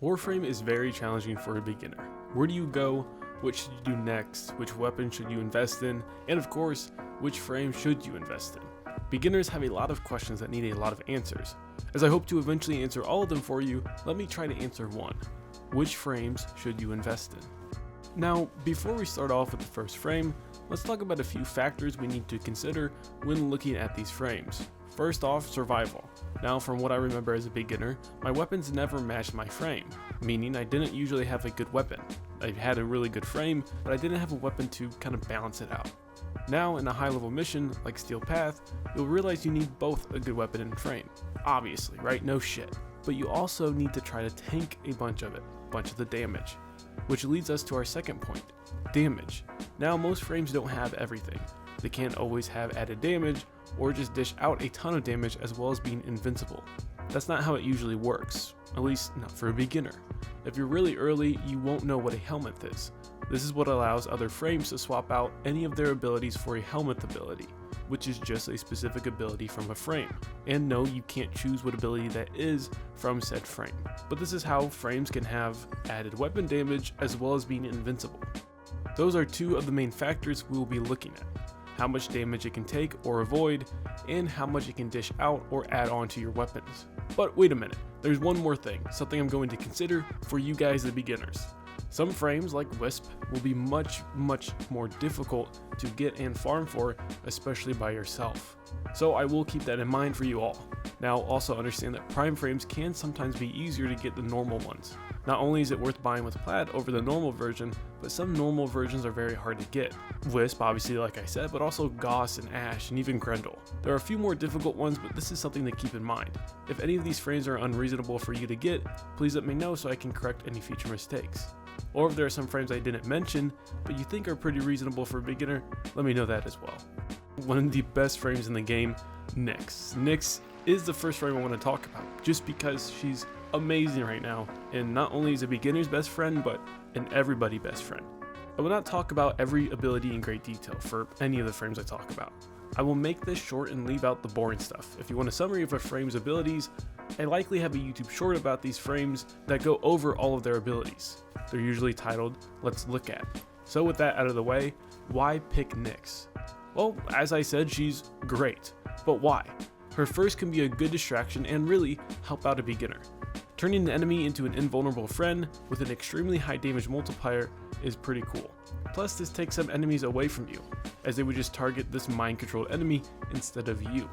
Warframe is very challenging for a beginner. Where do you go? What should you do next? Which weapon should you invest in? And of course, which frame should you invest in? Beginners have a lot of questions that need a lot of answers. As I hope to eventually answer all of them for you, let me try to answer one. Which frames should you invest in? Now, before we start off with the first frame, let's talk about a few factors we need to consider when looking at these frames. First off, survival. Now, from what I remember as a beginner, my weapons never matched my frame, meaning I didn't usually have a good weapon. I had a really good frame, but I didn't have a weapon to kind of balance it out. Now, in a high level mission, like Steel Path, you'll realize you need both a good weapon and frame. Obviously, right? No shit. But you also need to try to tank a bunch of the damage. Which leads us to our second point, damage. Now, most frames don't have everything. They can't always have added damage, or just dish out a ton of damage as well as being invincible. That's not how it usually works, at least not for a beginner. If you're really early, you won't know what a helmet is. This is what allows other frames to swap out any of their abilities for a helmet ability, which is just a specific ability from a frame. And no, you can't choose what ability that is from said frame. But this is how frames can have added weapon damage as well as being invincible. Those are two of the main factors we will be looking at. How much damage it can take or avoid, and how much it can dish out or add on to your weapons. But wait a minute, there's one more thing, something I'm going to consider for you guys the beginners. Some frames like Wisp will be much more difficult to get and farm for, especially by yourself. So I will keep that in mind for you all. Now also understand that prime frames can sometimes be easier to get than normal ones. Not only is it worth buying with Plaid over the normal version, but some normal versions are very hard to get. Wisp, obviously, like I said, but also Gauss and Ash and even Grendel. There are a few more difficult ones, but this is something to keep in mind. If any of these frames are unreasonable for you to get, please let me know so I can correct any future mistakes. Or if there are some frames I didn't mention, but you think are pretty reasonable for a beginner, let me know that as well. One of the best frames in the game, Nyx. Nyx is the first frame I want to talk about, just because she's amazing right now, and not only is a beginner's best friend, but an everybody best friend. I will not talk about every ability in great detail for any of the frames I talk about. I will make this short and leave out the boring stuff. If you want a summary of a frame's abilities, I likely have a YouTube short about these frames that go over all of their abilities. They're usually titled, Let's Look At. So with that out of the way, why pick Nyx? Well, as I said, she's great, but why? Her first can be a good distraction and really help out a beginner. Turning the enemy into an invulnerable friend with an extremely high damage multiplier is pretty cool. Plus, this takes some enemies away from you, as they would just target this mind-controlled enemy instead of you.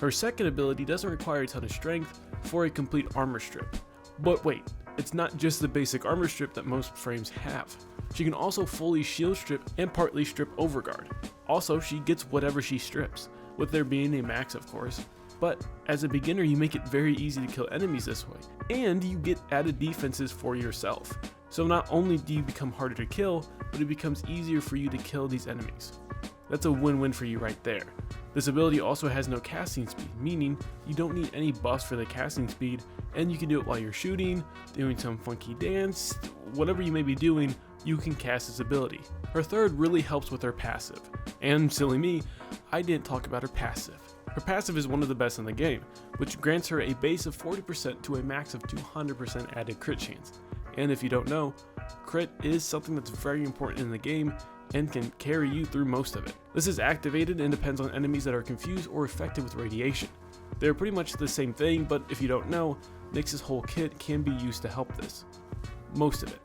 Her second ability doesn't require a ton of strength for a complete armor strip. But wait, it's not just the basic armor strip that most frames have. She can also fully shield strip and partly strip overguard. Also, she gets whatever she strips, with there being a max of course. But as a beginner, you make it very easy to kill enemies this way, and you get added defenses for yourself. So not only do you become harder to kill, but it becomes easier for you to kill these enemies. That's a win-win for you right there. This ability also has no casting speed, meaning you don't need any buffs for the casting speed, and you can do it while you're shooting, doing some funky dance, whatever you may be doing, you can cast this ability. Her third really helps with her passive, and silly me, I didn't talk about her passive. Her passive is one of the best in the game, which grants her a base of 40% to a max of 200% added crit chance. And if you don't know, crit is something that's very important in the game and can carry you through most of it. This is activated and depends on enemies that are confused or affected with radiation. They're pretty much the same thing, but if you don't know, Nyx's whole kit can be used to help this. Most of it.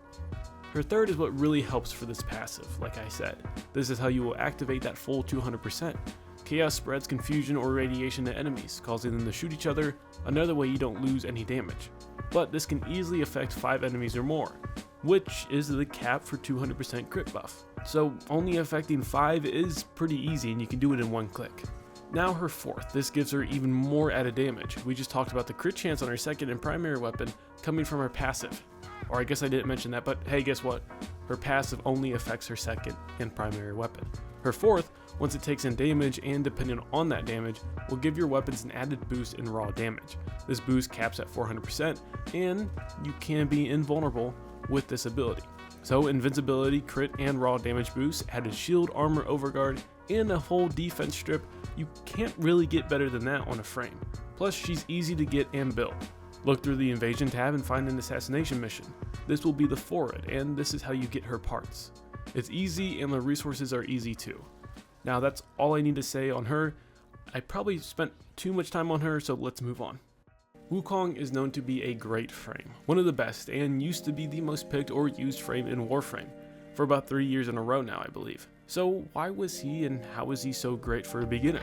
Her third is what really helps for this passive, like I said. This is how you will activate that full 200%. Chaos spreads confusion or radiation to enemies, causing them to shoot each other, another way you don't lose any damage. But this can easily affect 5 enemies or more, which is the cap for 200% crit buff. So only affecting 5 is pretty easy and you can do it in one click. Now her fourth, this gives her even more added damage. We just talked about the crit chance on her second and primary weapon coming from her passive. Or I guess I didn't mention that, but hey, guess what? Her passive only affects her second and primary weapon. Her fourth, once it takes in damage and depending on that damage, will give your weapons an added boost in raw damage. This boost caps at 400% and you can be invulnerable with this ability. So invincibility, crit, and raw damage boosts, added shield, armor, overguard, and a whole defense strip, you can't really get better than that on a frame. Plus she's easy to get and build. Look through the invasion tab and find an assassination mission. This will be the forward, and this is how you get her parts. It's easy and the resources are easy too. Now that's all I need to say on her. I probably spent too much time on her, so let's move on. Wukong is known to be a great frame, one of the best, and used to be the most picked or used frame in Warframe, for about 3 years in a row now I believe. So why was he and how is he so great for a beginner?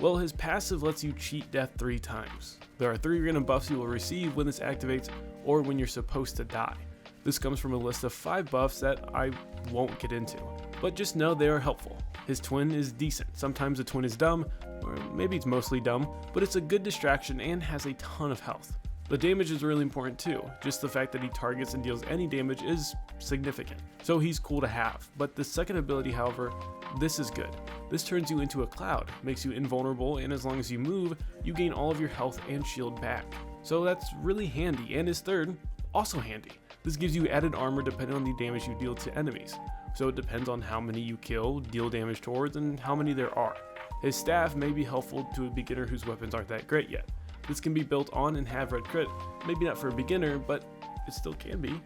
Well, his passive lets you cheat death 3 times. There are 3 random buffs you will receive when this activates or when you're supposed to die. This comes from a list of 5 buffs that I won't get into, but just know they are helpful. His twin is decent. Sometimes the twin is dumb, or maybe it's mostly dumb, but it's a good distraction and has a ton of health. The damage is really important too. Just the fact that he targets and deals any damage is significant. So he's cool to have. But the second ability, however, this is good. This turns you into a cloud, makes you invulnerable, and as long as you move, you gain all of your health and shield back. So that's really handy, and his third, also handy. This gives you added armor depending on the damage you deal to enemies. So it depends on how many you kill, deal damage towards, and how many there are. His staff may be helpful to a beginner whose weapons aren't that great yet. This can be built on and have red crit, maybe not for a beginner, but it still can be.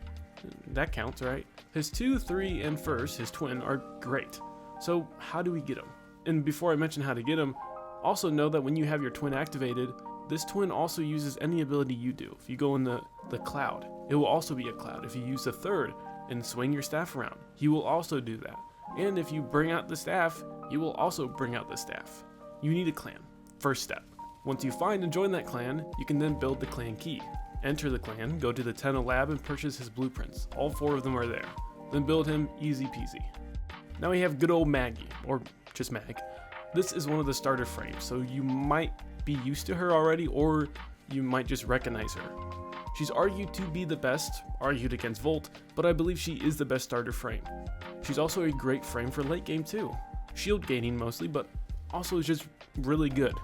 That counts, right? His 2, 3, and first, his twin, are great. So how do we get him? And before I mention how to get him, also know that when you have your twin activated, this twin also uses any ability you do. If you go in the cloud, it will also be a cloud. If you use the third and swing your staff around, he will also do that. And if you bring out the staff, you will also bring out the staff. You need a clan. First step. Once you find and join that clan, you can then build the clan key. Enter the clan, go to the Tenno lab and purchase his blueprints. All 4 of them are there. Then build him easy peasy. Now we have good old Maggie, or just Mag. This is one of the starter frames, so you might be used to her already, or you might just recognize her. She's argued to be the best, argued against Volt, but I believe she is the best starter frame. She's also a great frame for late game too. Shield gaining mostly, but also is just really good.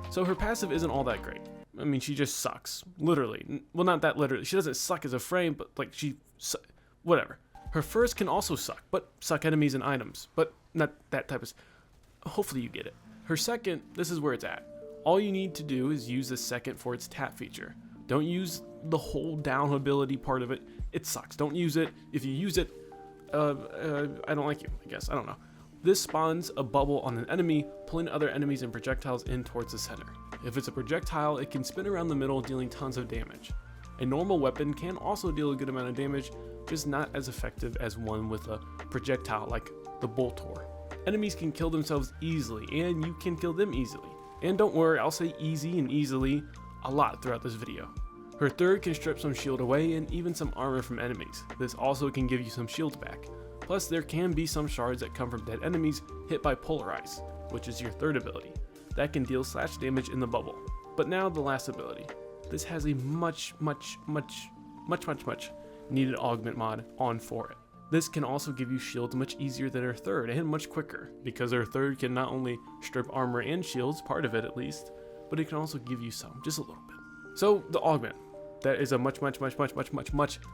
So her passive isn't all that great. I mean, she just sucks. Literally. Well, not that literally. She doesn't suck as a frame, but like whatever. Her first can also suck, but suck enemies and items. But not that type of... Hopefully you get it. Her second, this is where it's at. All you need to do is use the second for its tap feature. Don't use the hold down ability part of it. It sucks. Don't use it. If you use it, I don't like you, I guess. I don't know. This spawns a bubble on an enemy, pulling other enemies and projectiles in towards the center. If it's a projectile, it can spin around the middle, dealing tons of damage. A normal weapon can also deal a good amount of damage, just not as effective as one with a projectile like the Boltor. Enemies can kill themselves easily, and you can kill them easily. And don't worry, I'll say easy and easily a lot throughout this video. Her third can strip some shield away and even some armor from enemies. This also can give you some shields back. Plus, there can be some shards that come from dead enemies hit by Polarize, which is your third ability. That can deal slash damage in the bubble. But now the last ability. This has a much needed augment mod on for it. This can also give you shields much easier than her third and much quicker, because her third can not only strip armor and shields, part of it at least, but it can also give you some, just a little bit. So the augment, that is a much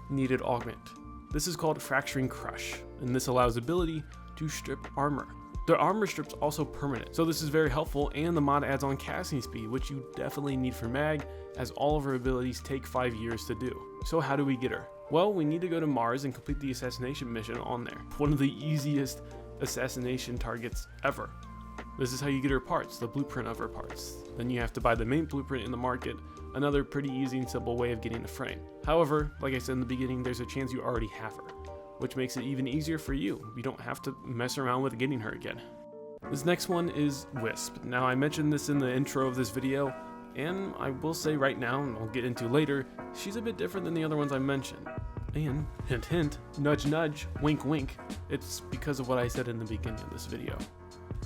needed augment. This is called Fracturing Crush, and this allows the ability to strip armor. The armor strip's also permanent, so this is very helpful, and the mod adds on casting speed, which you definitely need for Mag, as all of her abilities take 5 years to do. So how do we get her? Well, we need to go to Mars and complete the assassination mission on there. One of the easiest assassination targets ever. This is how you get her parts, the blueprint of her parts. Then you have to buy the main blueprint in the market, another pretty easy and simple way of getting the frame. However, like I said in the beginning, there's a chance you already have her, which makes it even easier for you. You don't have to mess around with getting her again. This next one is Wisp. Now, I mentioned this in the intro of this video, and I will say right now, and I'll get into later, she's a bit different than the other ones I mentioned. And, hint hint, nudge nudge, wink wink, it's because of what I said in the beginning of this video.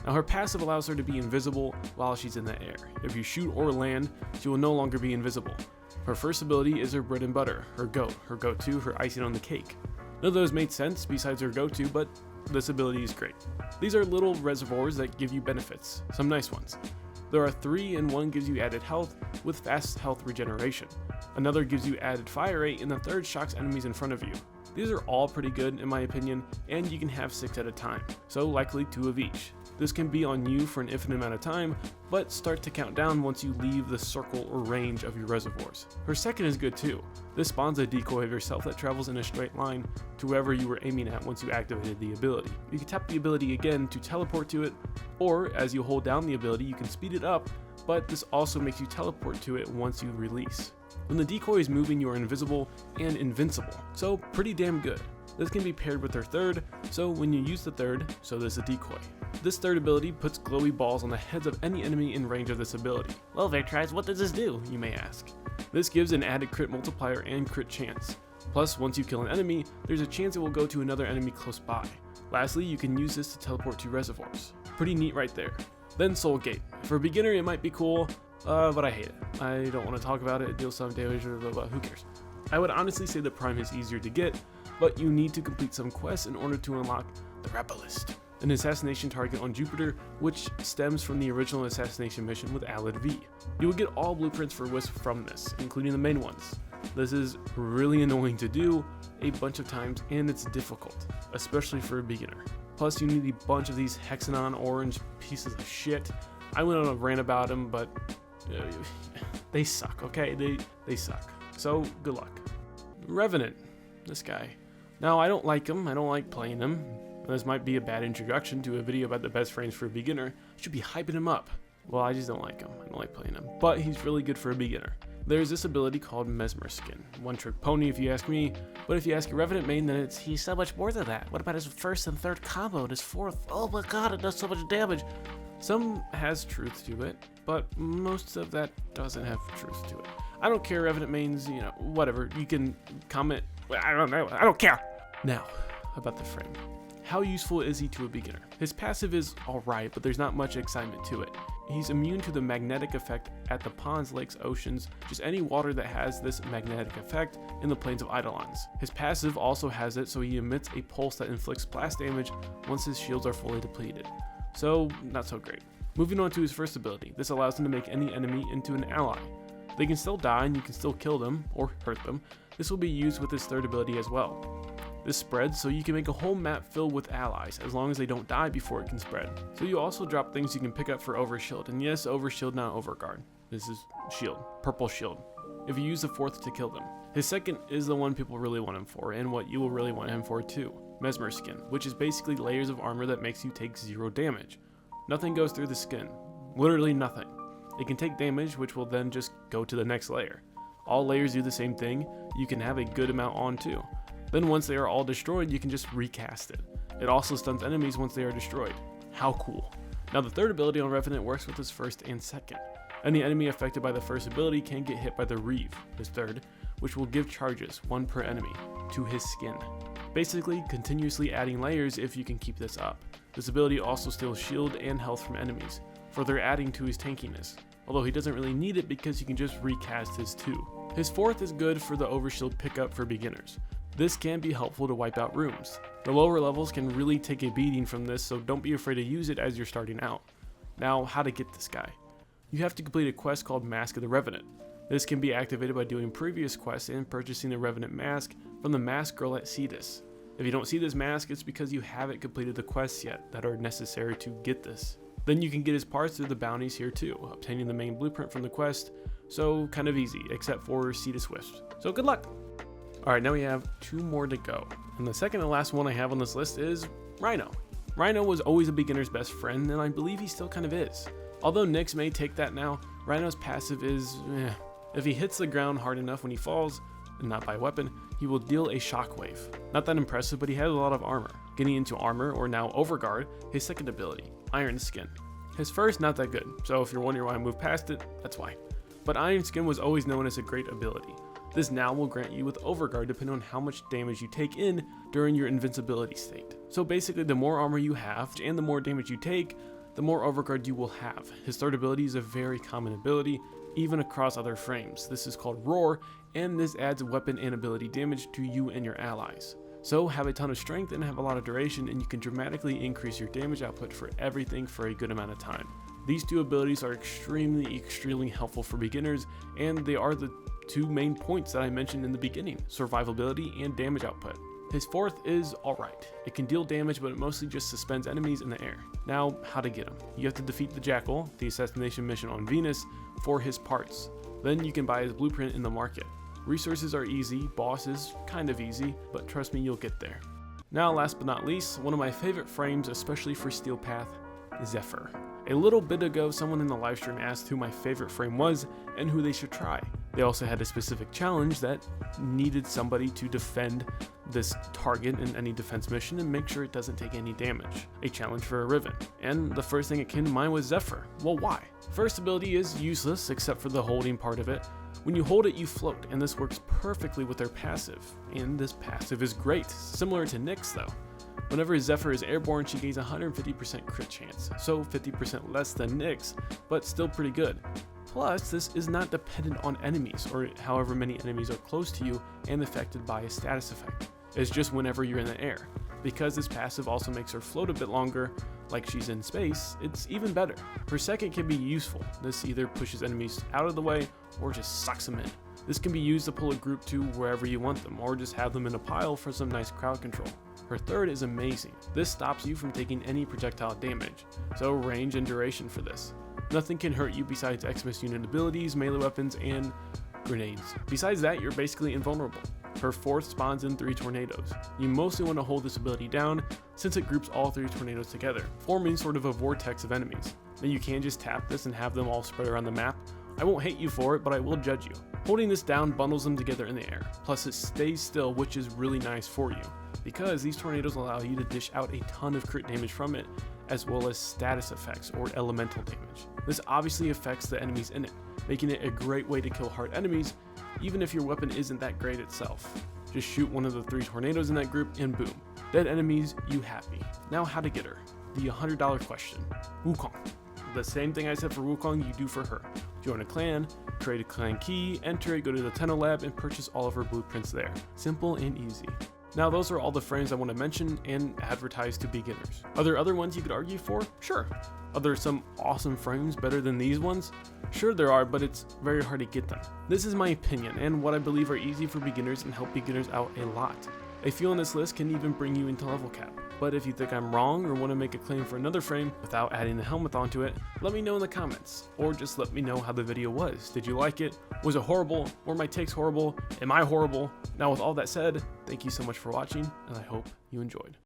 Now, her passive allows her to be invisible while she's in the air. If you shoot or land, she will no longer be invisible. Her first ability is her bread and butter, her go-to, her icing on the cake. None of those made sense besides her go-to, but this ability is great. These are little reservoirs that give you benefits, some nice ones. There are 3, and one gives you added health with fast health regeneration. Another gives you added fire rate, and the third shocks enemies in front of you. These are all pretty good in my opinion, and you can have 6 at a time, so likely 2 of each. This can be on you for an infinite amount of time, but start to count down once you leave the circle or range of your reservoirs. Her second is good too. This spawns a decoy of yourself that travels in a straight line to wherever you were aiming at once you activated the ability. You can tap the ability again to teleport to it, or as you hold down the ability you can speed it up, but this also makes you teleport to it once you release. When the decoy is moving, you are invisible and invincible, so pretty damn good. This can be paired with her third, so when you use the third, so does the decoy. This third ability puts glowy balls on the heads of any enemy in range of this ability. Well, Victrize, what does this do, you may ask? This gives an added crit multiplier and crit chance. Plus, once you kill an enemy, there's a chance it will go to another enemy close by. Lastly, you can use this to teleport to reservoirs. Pretty neat right there. Then Soul Gate. For a beginner it might be cool, but I hate it. I don't want to talk about it, it deals some damage, blah, blah, blah, who cares? I would honestly say the Prime is easier to get, but you need to complete some quests in order to unlock the Rebelist, an assassination target on Jupiter, which stems from the original assassination mission with Alid V. You will get all blueprints for Wisp from this, including the main ones. This is really annoying to do a bunch of times, and it's difficult, especially for a beginner. Plus, you need a bunch of these Hexanon orange pieces of shit. I went on a rant about them, but they suck, okay? They suck. So, good luck. Revenant, this guy. Now, I don't like him, I don't like playing him. This might be a bad introduction to a video about the best frames for a beginner. I should be hyping him up. Well, I just don't like him, I don't like playing him. But he's really good for a beginner. There's this ability called Mesmer Skin. One trick pony if you ask me, but if you ask a Revenant main, then he's so much more than that. What about his first and third combo and his fourth? Oh my god, it does so much damage. Some has truth to it, but most of that doesn't have truth to it. I don't care, Revenant mains, you know, whatever. You can comment, I don't know, I don't care. Now, about the frame. How useful is he to a beginner? His passive is alright, but there's not much excitement to it. He's immune to the magnetic effect at the ponds, lakes, oceans, just any water that has this magnetic effect in the plains of Eidolons. His passive also has it, so he emits a pulse that inflicts blast damage once his shields are fully depleted. So, not so great. Moving on to his first ability, this allows him to make any enemy into an ally. They can still die and you can still kill them, or hurt them. This will be used with his third ability as well. This spreads, so you can make a whole map filled with allies, as long as they don't die before it can spread. So you also drop things you can pick up for Overshield, and yes, Overshield, not Overguard. This is Shield, Purple Shield, if you use the fourth to kill them. His second is the one people really want him for, and what you will really want him for too. Mesmer Skin, which is basically layers of armor that makes you take 0 damage. Nothing goes through the skin, literally nothing. It can take damage, which will then just go to the next layer. All layers do the same thing, you can have a good amount on too. Then once they are all destroyed, you can just recast it. It also stuns enemies once they are destroyed. How cool. Now the third ability on Revenant works with his first and second. Any enemy affected by the first ability can get hit by the Reeve, his third, which will give charges, 1 per enemy, to his skin. Basically, continuously adding layers if you can keep this up. This ability also steals shield and health from enemies, further adding to his tankiness. Although he doesn't really need it because you can just recast his 2. His fourth is good for the Overshield pickup for beginners. This can be helpful to wipe out rooms. The lower levels can really take a beating from this, so don't be afraid to use it as you're starting out. Now, how to get this guy. You have to complete a quest called Mask of the Revenant. This can be activated by doing previous quests and purchasing the Revenant mask from the mask girl at Cetus. If you don't see this mask, it's because you haven't completed the quests yet that are necessary to get this. Then you can get his parts through the bounties here too, obtaining the main blueprint from the quest, so kind of easy, except for Cetus Wisp. So good luck! Alright, now we have 2 more to go. And the second and last one I have on this list is Rhino. Rhino was always a beginner's best friend, and I believe he still kind of is. Although Nyx may take that now, Rhino's passive is If he hits the ground hard enough when he falls, and not by a weapon, he will deal a shockwave. Not that impressive, but he has a lot of armor. Getting into armor, or now Overguard, his second ability, Iron Skin. His first, not that good, so if you're wondering why I moved past it, that's why. But Iron Skin was always known as a great ability. This now will grant you with Overguard depending on how much damage you take in during your invincibility state. So basically, the more armor you have, and the more damage you take, the more Overguard you will have. His third ability is a very common ability, even across other frames. This is called Roar, and this adds weapon and ability damage to you and your allies. So have a ton of strength and have a lot of duration, and you can dramatically increase your damage output for everything for a good amount of time. These 2 abilities are extremely helpful for beginners, and they are the 2 main points that I mentioned in the beginning, survivability and damage output. His fourth is alright. It can deal damage, but it mostly just suspends enemies in the air. Now, how to get him. You have to defeat the Jackal, the assassination mission on Venus, for his parts. Then you can buy his blueprint in the market. Resources are easy, boss is kind of easy, but trust me, you'll get there. Now, last but not least, one of my favorite frames, especially for Steel Path, Zephyr. A little bit ago, someone in the livestream asked who my favorite frame was and who they should try. They also had a specific challenge that needed somebody to defend this target in any defense mission and make sure it doesn't take any damage. A challenge for a Revenant. And the first thing that came to mind was Zephyr. Well, why? First ability is useless except for the holding part of it. When you hold it, you float, and this works perfectly with their passive. And this passive is great, similar to Nyx though. Whenever Zephyr is airborne, she gains 150% crit chance, so 50% less than Nyx, but still pretty good. Plus, this is not dependent on enemies, or however many enemies are close to you and affected by a status effect. It's just whenever you're in the air. Because this passive also makes her float a bit longer, like she's in space, it's even better. Her second can be useful. This either pushes enemies out of the way, or just sucks them in. This can be used to pull a group to wherever you want them, or just have them in a pile for some nice crowd control. Her third is amazing. This stops you from taking any projectile damage, so range and duration for this. Nothing can hurt you besides Xmas unit abilities, melee weapons, and grenades. Besides that, you're basically invulnerable. Her fourth spawns in 3 tornadoes. You mostly want to hold this ability down since it groups all 3 tornadoes together, forming sort of a vortex of enemies. Then you can just tap this and have them all spread around the map. I won't hate you for it, but I will judge you. Holding this down bundles them together in the air, plus it stays still, which is really nice for you, because these tornadoes allow you to dish out a ton of crit damage from it, as well as status effects or elemental damage. This obviously affects the enemies in it, making it a great way to kill hard enemies, even if your weapon isn't that great itself. Just shoot one of the 3 tornadoes in that group and boom. Dead enemies, you happy. Now how to get her. The $100 question. Wukong. The same thing I said for Wukong, you do for her. Join a clan, create a clan key, enter it, go to the Tenno lab, and purchase all of her blueprints there. Simple and easy. Now those are all the frames I want to mention and advertise to beginners. Are there other ones you could argue for? Sure. Are there some awesome frames better than these ones? Sure there are, but it's very hard to get them. This is my opinion and what I believe are easy for beginners and help beginners out a lot. A few on this list can even bring you into level cap. But if you think I'm wrong or want to make a claim for another frame without adding the helmet onto it, let me know in the comments, or just let me know how the video was. Did you like it? Was it horrible? Were my takes horrible? Am I horrible? Now with all that said, thank you so much for watching, and I hope you enjoyed.